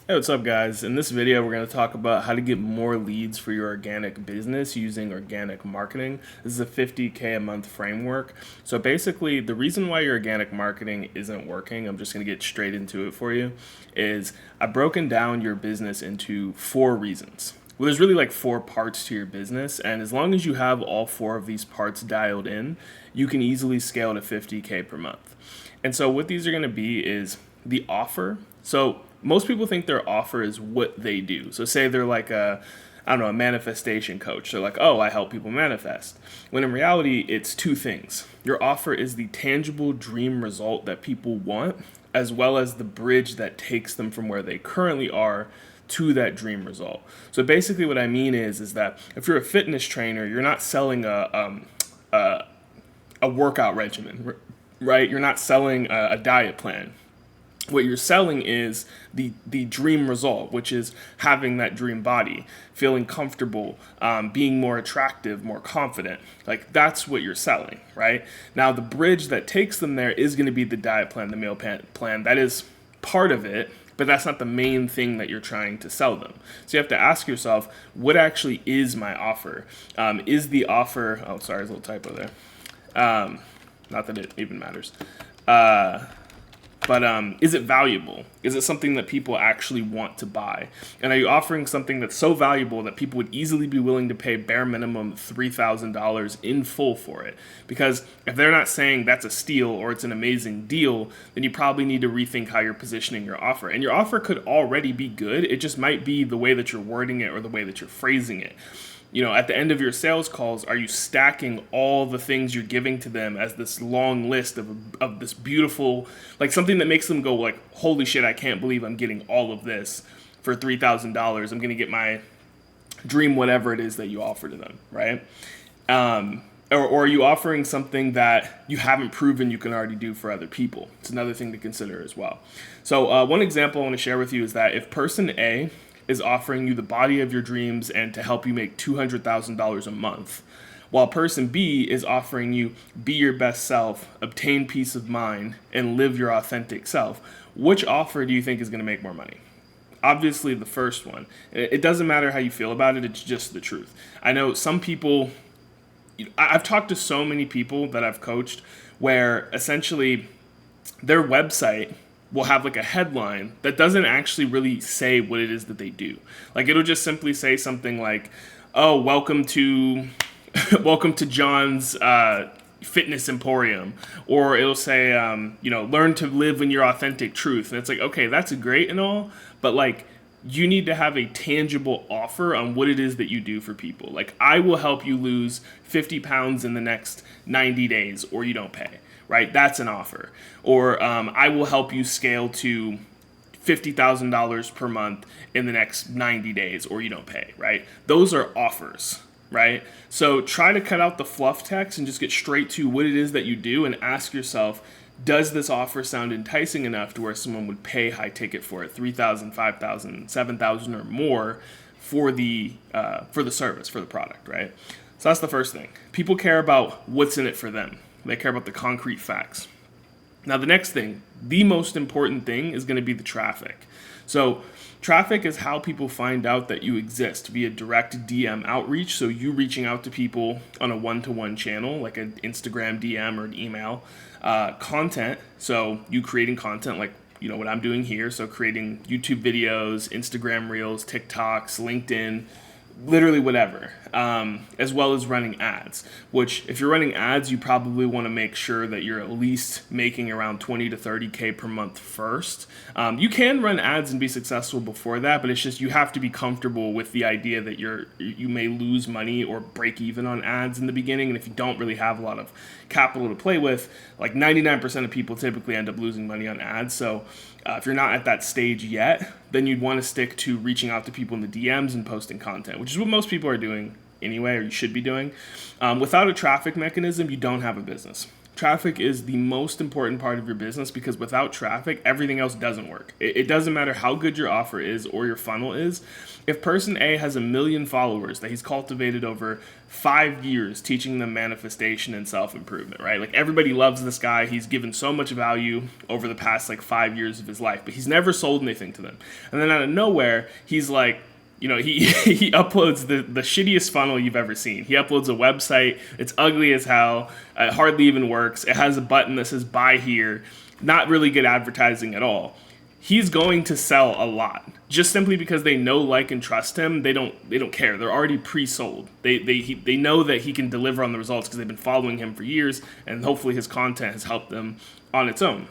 Hey, what's up, guys? In this video, we're going to talk about how to get more leads for your organic business using organic marketing. This is a 50K a month framework. So basically, the reason why your organic marketing isn't working, I'm just going to get straight into it for you, is I've broken down your business into 4 reasons. Well, there's really like 4 parts to your business, and as long as you have all 4 of these parts dialed in, you can easily scale to 50K per month. And so what these are going to be is the offer. So most people think their offer is what they do. So say they're like I don't know, a manifestation coach. They're like, oh, I help people manifest. When in reality, it's 2 things. Your offer is the tangible dream result that people want, as well as the bridge that takes them from where they currently are to that dream result. So basically what I mean is that if you're a fitness trainer, you're not selling a workout regimen, right? You're not selling a diet plan. What you're selling is the dream result, which is having that dream body, feeling comfortable, being more attractive, more confident. Like that's what you're selling, right? Now the bridge that takes them there is going to be the diet plan, the meal plan. That is part of it, but that's not the main thing that you're trying to sell them. So you have to ask yourself, what actually is my offer? Is the offer? Oh, sorry, there's a little typo there. Not that it even matters. But is it valuable? Is it something that people actually want to buy? And are you offering something that's so valuable that people would easily be willing to pay bare minimum $3,000 in full for it? Because if they're not saying that's a steal or it's an amazing deal, then you probably need to rethink how you're positioning your offer. And your offer could already be good. It just might be the way that you're wording it or the way that you're phrasing it. At the end of your sales calls, are you stacking all the things you're giving to them as this long list of this beautiful, like something that makes them go like, holy shit, I can't believe I'm getting all of this for $3,000. I'm going to get my dream, whatever it is that you offer to them, right? Or are you offering something that you haven't proven you can already do for other people? It's another thing to consider as well. So one example I want to share with you is that if person A is offering you the body of your dreams and to help you make $200,000 a month, while person B is offering you be your best self, obtain peace of mind, and live your authentic self, which offer do you think is going to make more money? Obviously, the first one. It doesn't matter how you feel about it, it's just the truth. I know some people, I've talked to so many people that I've coached where essentially their website will have like a headline that doesn't actually really say what it is that they do. Like it'll just simply say something like, "Oh, welcome to welcome to John's fitness emporium," or it'll say, "Learn to live in your authentic truth." And it's like, okay, that's great and all, but like you need to have a tangible offer on what it is that you do for people. Like, I will help you lose 50 pounds in the next 90 days, or you don't pay, right? That's an offer. Or I will help you scale to $50,000 per month in the next 90 days, or you don't pay, right? Those are offers, right? So try to cut out the fluff text and just get straight to what it is that you do and ask yourself, does this offer sound enticing enough to where someone would pay high ticket for it, 3,000, 5,000, 7,000 or more for the service, for the product, right? So that's the first thing. People care about what's in it for them. They care about the concrete facts. Now the next thing, the most important thing is going to be the traffic. So traffic is how people find out that you exist via direct DM outreach. So you reaching out to people on a one-to-one channel, like an Instagram DM or an email. Content, so you creating content like what I'm doing here. So creating YouTube videos, Instagram Reels, TikToks, LinkedIn, literally whatever, as well as running ads, which if you're running ads, you probably want to make sure that you're at least making around 20 to 30K per month first. You can run ads and be successful before that, but it's just you have to be comfortable with the idea that you may lose money or break even on ads in the beginning. And if you don't really have a lot of capital to play with, like 99% of people typically end up losing money on ads. So if you're not at that stage yet, then you'd want to stick to reaching out to people in the DMs and posting content, which is what most people are doing anyway, or you should be doing. Without a traffic mechanism, you don't have a business. Traffic is the most important part of your business because without traffic, everything else doesn't work. It doesn't matter how good your offer is or your funnel is. If person A has 1 million followers that he's cultivated over 5 years teaching them manifestation and self-improvement, right? Like everybody loves this guy. He's given so much value over the past like 5 years of his life, but he's never sold anything to them. And then out of nowhere, he's like, he uploads the shittiest funnel you've ever seen. He uploads a website. It's ugly as hell. It hardly even works. It has a button that says buy here. Not really good advertising at all. He's going to sell a lot just simply because they know, like, and trust him. They don't care. They're already pre-sold. They know that he can deliver on the results because they've been following him for years, and hopefully his content has helped them on its own.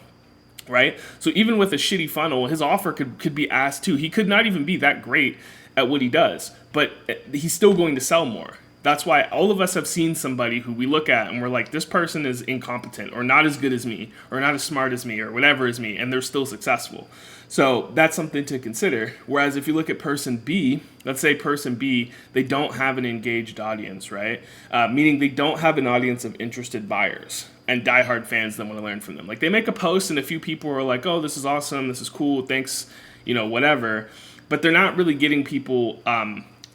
Right? So even with a shitty funnel, his offer could be ass too. He could not even be that great at what he does, but he's still going to sell more. That's why all of us have seen somebody who we look at and we're like, this person is incompetent or not as good as me or not as smart as me or whatever as me, and they're still successful. So that's something to consider. Whereas if you look at person B, let's say person B, they don't have an engaged audience, right? Meaning they don't have an audience of interested buyers and diehard fans that want to learn from them. Like they make a post and a few people are like, oh, this is awesome, this is cool, thanks, whatever. But they're not really getting people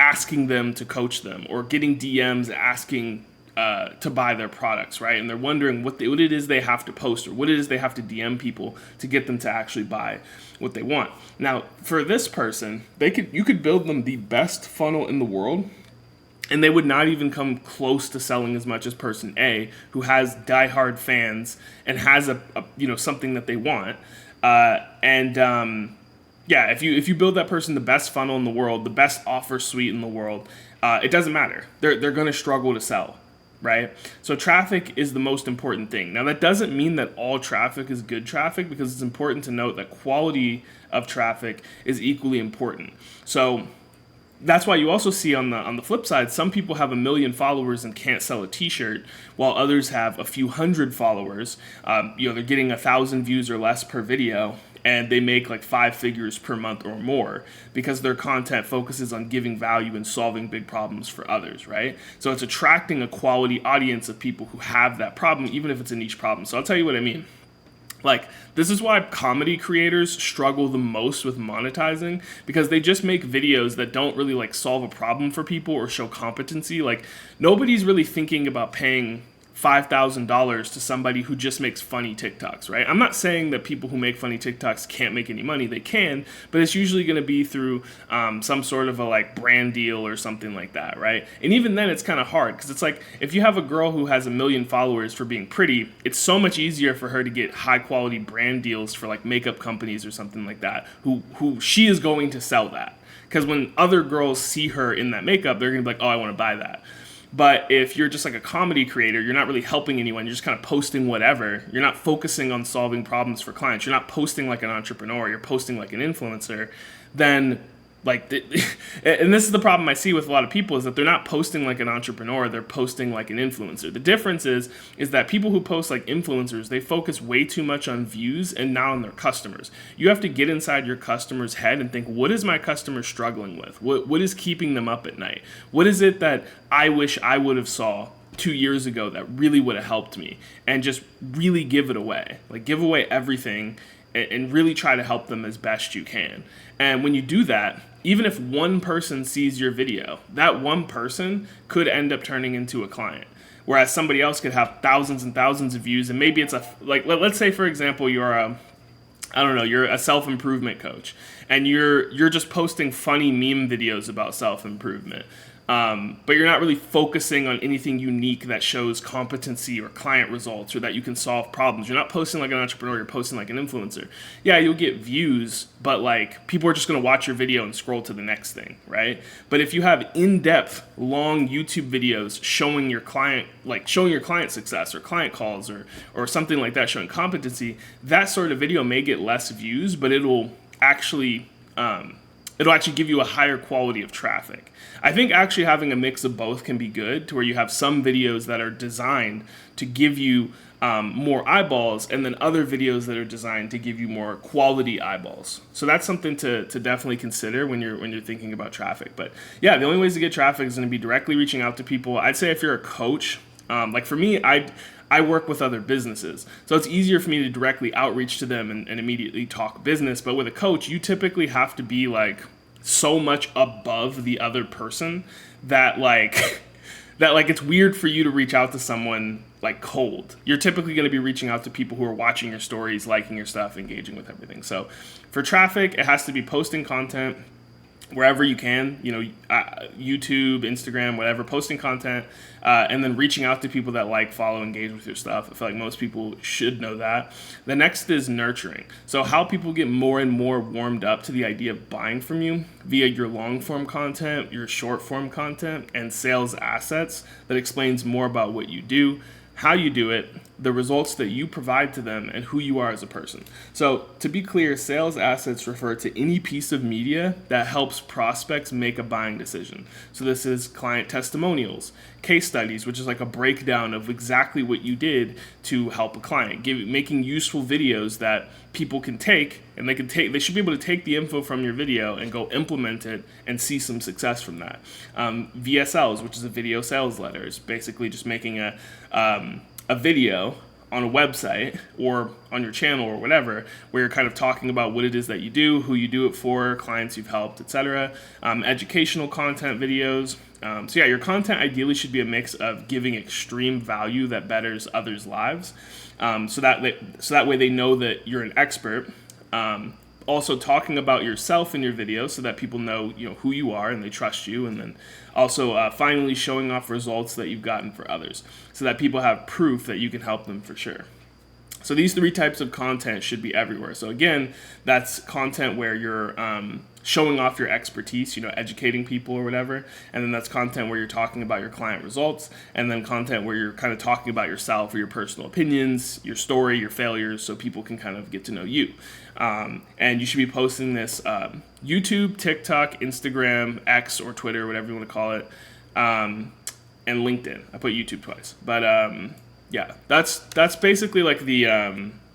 asking them to coach them or getting DMs asking to buy their products, right? And they're wondering what it is they have to post or what it is they have to DM people to get them to actually buy what they want. Now, for this person, you could build them the best funnel in the world, and they would not even come close to selling as much as person A, who has diehard fans and has a something that they want. Yeah, if you build that person the best funnel in the world, the best offer suite in the world, it doesn't matter. They're going to struggle to sell, right? So traffic is the most important thing. Now, that doesn't mean that all traffic is good traffic, because it's important to note that quality of traffic is equally important. So that's why you also see on the flip side, some people have 1 million followers and can't sell a t-shirt, while others have a few hundred followers. They're getting 1,000 views or less per video, and they make like 5 figures per month or more because their content focuses on giving value and solving big problems for others, right? So it's attracting a quality audience of people who have that problem, even if it's a niche problem. So I'll tell you what I mean. Like, this is why comedy creators struggle the most with monetizing, because they just make videos that don't really like solve a problem for people or show competency. Like, nobody's really thinking about paying $5,000 to somebody who just makes funny TikToks, right? I'm not saying that people who make funny TikToks can't make any money. They can, but it's usually going to be through some sort of a like brand deal or something like that, right? And even then, it's kind of hard because it's like if you have a girl who has 1 million followers for being pretty, it's so much easier for her to get high quality brand deals for like makeup companies or something like that, who she is going to sell that. Because when other girls see her in that makeup, they're going to be like, oh, I want to buy that. But if you're just like a comedy creator, you're not really helping anyone. You're just kind of posting whatever. You're not focusing on solving problems for clients. You're not posting like an entrepreneur. You're posting like an influencer. Then, and this is the problem I see with a lot of people, is that they're not posting like an entrepreneur. They're posting like an influencer. The difference is that people who post like influencers, they focus way too much on views and not on their customers. You have to get inside your customer's head and think, what is my customer struggling with? What is keeping them up at night? What is it that I wish I would have saw 2 years ago that really would have helped me? And just really give it away. Like, give away everything and really try to help them as best you can. And when you do that, even if one person sees your video, that one person could end up turning into a client. Whereas somebody else could have thousands and thousands of views, and maybe it's let's say, for example, you're a self-improvement coach, and you're just posting funny meme videos about self-improvement. But you're not really focusing on anything unique that shows competency or client results or that you can solve problems. You're not posting like an entrepreneur, you're posting like an influencer. Yeah, you'll get views, but like people are just going to watch your video and scroll to the next thing, right? But if you have in-depth, long YouTube videos showing your client success or client calls or something like that, showing competency, that sort of video may get less views, but it'll actually give you a higher quality of traffic. I think actually having a mix of both can be good, to where you have some videos that are designed to give you more eyeballs, and then other videos that are designed to give you more quality eyeballs. So that's something to definitely consider when you're thinking about traffic. But yeah, the only ways to get traffic is going to be directly reaching out to people. I'd say if you're a coach, like for me, I work with other businesses. So it's easier for me to directly outreach to them and immediately talk business. But with a coach, you typically have to be like so much above the other person that like it's weird for you to reach out to someone like cold. You're typically going to be reaching out to people who are watching your stories, liking your stuff, engaging with everything. So for traffic, it has to be posting content wherever you can, YouTube, Instagram, whatever, posting content, and then reaching out to people that like, follow, engage with your stuff. I feel like most people should know that. The next is nurturing. So how people get more and more warmed up to the idea of buying from you via your long form content, your short form content, and sales assets that explains more about what you do, how you do it, the results that you provide to them, and who you are as a person. So to be clear, sales assets refer to any piece of media that helps prospects make a buying decision. So this is client testimonials, case studies, which is like a breakdown of exactly what you did to help a client, making useful videos that people can take, and they should be able to take the info from your video and go implement it and see some success from that. VSLs, which is a video sales letter, is basically just making a video on a website or on your channel or whatever, where you're kind of talking about what it is that you do, who you do it for, clients you've helped, etc. Educational content videos. So yeah, your content ideally should be a mix of giving extreme value that betters others' lives, so that way they know that you're an expert. Also talking about yourself in your video so that people know who you are and they trust you, and then also finally showing off results that you've gotten for others so that people have proof that you can help them for sure. So these three types of content should be everywhere. So again, that's content where you're showing off your expertise, educating people or whatever. And then that's content where you're talking about your client results. And then content where you're kind of talking about yourself or your personal opinions, your story, your failures, so people can kind of get to know you. And you should be posting this YouTube, TikTok, Instagram, X, or Twitter, whatever you want to call it, and LinkedIn. I put YouTube twice. But yeah, that's basically like the,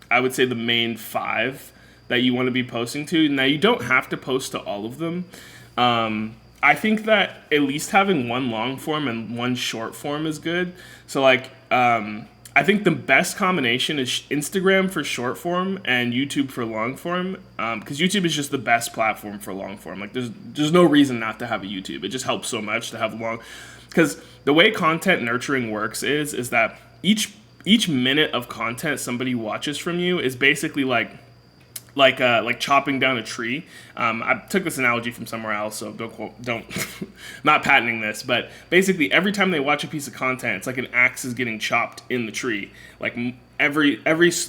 I would say the main 5 that you want to be posting to. Now, you don't have to post to all of them. I think that at least having one long form and one short form is good. So like, I think the best combination is Instagram for short form and YouTube for long form, because YouTube is just the best platform for long form. Like there's no reason not to have a YouTube. It just helps so much to have long, because the way content nurturing works is that each minute of content somebody watches from you is basically like chopping down a tree. I took this analogy from somewhere else, so don't not patenting this, but basically every time they watch a piece of content, it's like an axe is getting chopped in the tree. Like every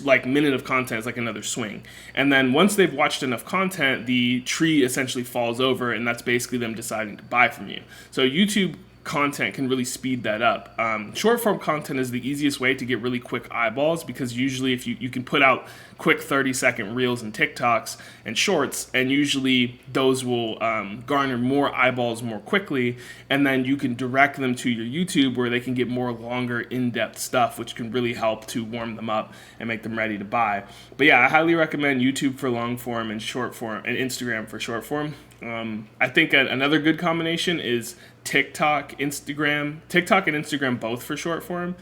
like minute of content is like another swing. And then once they've watched enough content, the tree essentially falls over, and that's basically them deciding to buy from you. So YouTube content can really speed that up. Short form content is the easiest way to get really quick eyeballs, because usually if you can put out quick 30-second reels and TikToks and shorts, and usually those will garner more eyeballs more quickly, and then you can direct them to your YouTube where they can get more longer in-depth stuff, which can really help to warm them up and make them ready to buy. But yeah, I highly recommend YouTube for long form and short form, and Instagram for short form. I think another good combination is TikTok and Instagram both for short form.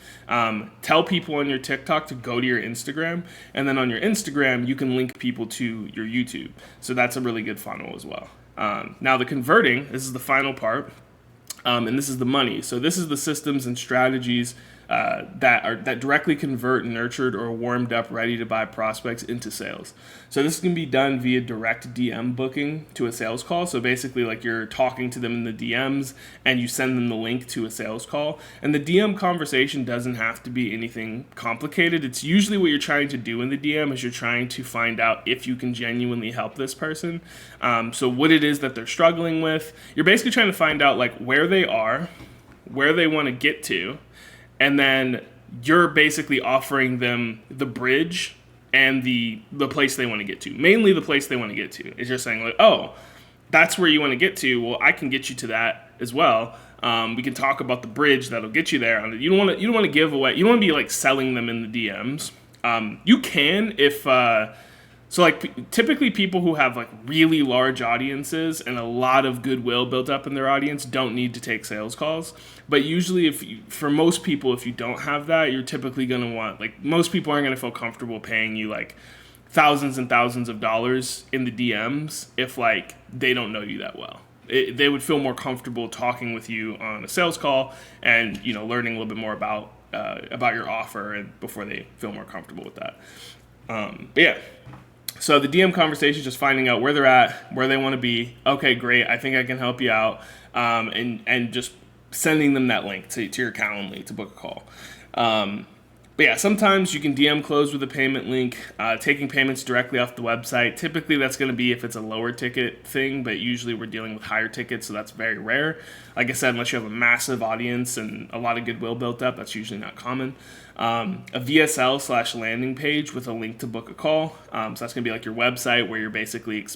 Tell people on your TikTok to go to your Instagram, and then on your Instagram you can link people to your YouTube. So that's a really good funnel as well. Now the converting, this is the final part, and this is the money. So this is the systems and strategies that directly convert nurtured or warmed up ready to buy prospects into sales. So this can be done via direct DM booking to a sales call. So basically like you're talking to them in the DMs and you send them the link to a sales call. And the DM conversation doesn't have to be anything complicated. It's usually what you're trying to do in the DM is you're trying to find out if you can genuinely help this person. So what it is that they're struggling with. You're basically trying to find out like where they are, where they want to get to, and then you're basically offering them the bridge and the place they want to get to. Mainly the place they want to get to. Is you're saying like, oh, that's where you want to get to. Well, I can get you to that as well. We can talk about the bridge that'll get you there. You don't want to give away. You don't want to be like selling them in the DMs. You can if So like typically people who have like really large audiences and a lot of goodwill built up in their audience don't need to take sales calls. But usually for most people, if you don't have that, you're typically going to want, like most people aren't going to feel comfortable paying you like thousands and thousands of dollars in the DMs if like they don't know you that well. They would feel more comfortable talking with you on a sales call and, you know, learning a little bit more about your offer and before they feel more comfortable with that. But yeah. So the DM conversation is just finding out where they're at, where they want to be. Okay, great. I think I can help you out. And just sending them that link to your Calendly to book a call. But yeah, sometimes you can DM close with a payment link, taking payments directly off the website. Typically that's going to be if it's a lower ticket thing, but usually we're dealing with higher tickets, so that's very rare. Like I said, unless you have a massive audience and a lot of goodwill built up, that's usually not common. A VSL / landing page with a link to book a call. So that's going to be like your website where you're basically,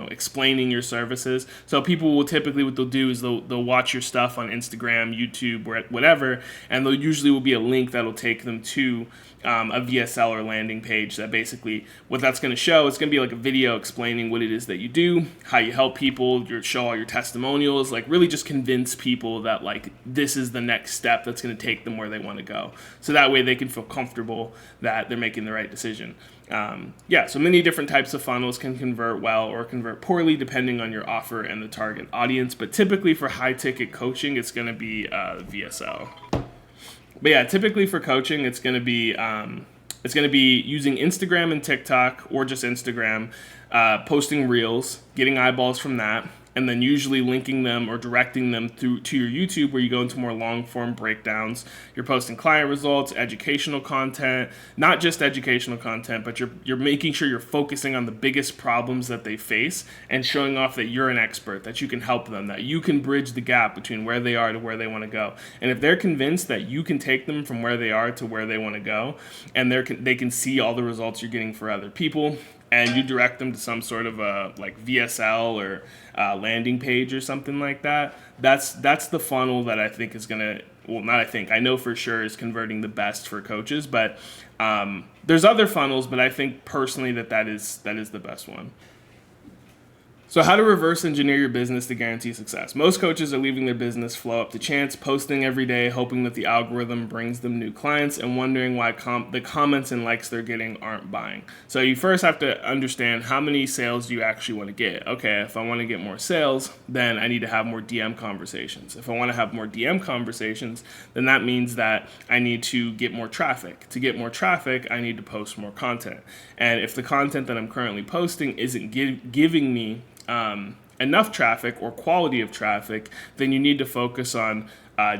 explaining your services. So people will typically, what they'll do is they'll watch your stuff on Instagram, YouTube, whatever, and there usually will be a link that'll take them to a VSL or landing page that basically what that's going to show, it's going to be like a video explaining what it is that you do, how you help people, show all your testimonials, like really just convince people that like this is the next step that's going to take them where they want to go. So that way they can feel comfortable that they're making the right decision. So many different types of funnels can convert well or convert poorly depending on your offer and the target audience. But typically for high ticket coaching, it's going to be VSL. But yeah, typically for coaching, it's going to be using Instagram and TikTok or just Instagram, posting reels, getting eyeballs from that, and then usually linking them or directing them to your YouTube where you go into more long form breakdowns. You're posting client results, educational content, not just educational content, but you're making sure you're focusing on the biggest problems that they face and showing off that you're an expert, that you can help them, that you can bridge the gap between where they are to where they want to go. And if they're convinced that you can take them from where they are to where they want to go, and they can see all the results you're getting for other people, and you direct them to some sort of a like VSL or landing page or something like that, that's the funnel that I think is I know for sure is converting the best for coaches. But there's other funnels, but I think personally that is the best one. So how to reverse engineer your business to guarantee success. Most coaches are leaving their business flow up to chance, posting every day, hoping that the algorithm brings them new clients and wondering why the comments and likes they're getting aren't buying. So you first have to understand how many sales do you actually want to get. Okay, if I want to get more sales, then I need to have more DM conversations. If I want to have more DM conversations, then that means that I need to get more traffic. To get more traffic, I need to post more content. And if the content that I'm currently posting isn't giving me enough traffic or quality of traffic, then you need to focus on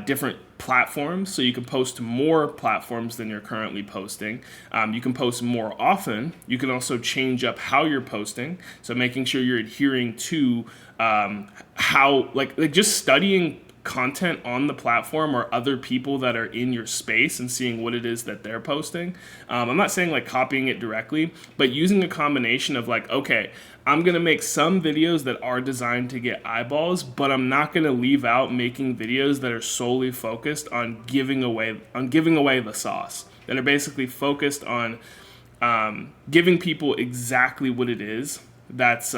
different platforms. So you can post to more platforms than you're currently posting. You can post more often. You can also change up how you're posting. So making sure you're adhering to how, like just studying content on the platform or other people that are in your space and seeing what it is that they're posting. I'm not saying like copying it directly, but using a combination of like, okay, I'm going to make some videos that are designed to get eyeballs, but I'm not going to leave out making videos that are solely focused on giving away the sauce, that are basically focused on giving people exactly what it is that's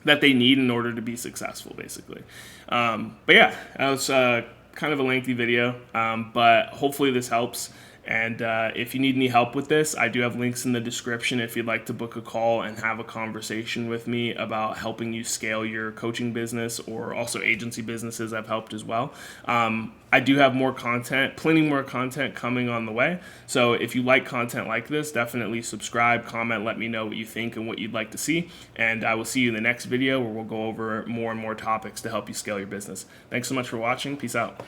that they need in order to be successful, basically. But yeah, that was kind of a lengthy video, but hopefully this helps. And if you need any help with this, I do have links in the description if you'd like to book a call and have a conversation with me about helping you scale your coaching business, or also agency businesses I've helped as well. I do have more content, plenty more content coming on the way. So if you like content like this, definitely subscribe, comment, let me know what you think and what you'd like to see. And I will see you in the next video where we'll go over more and more topics to help you scale your business. Thanks so much for watching. Peace out.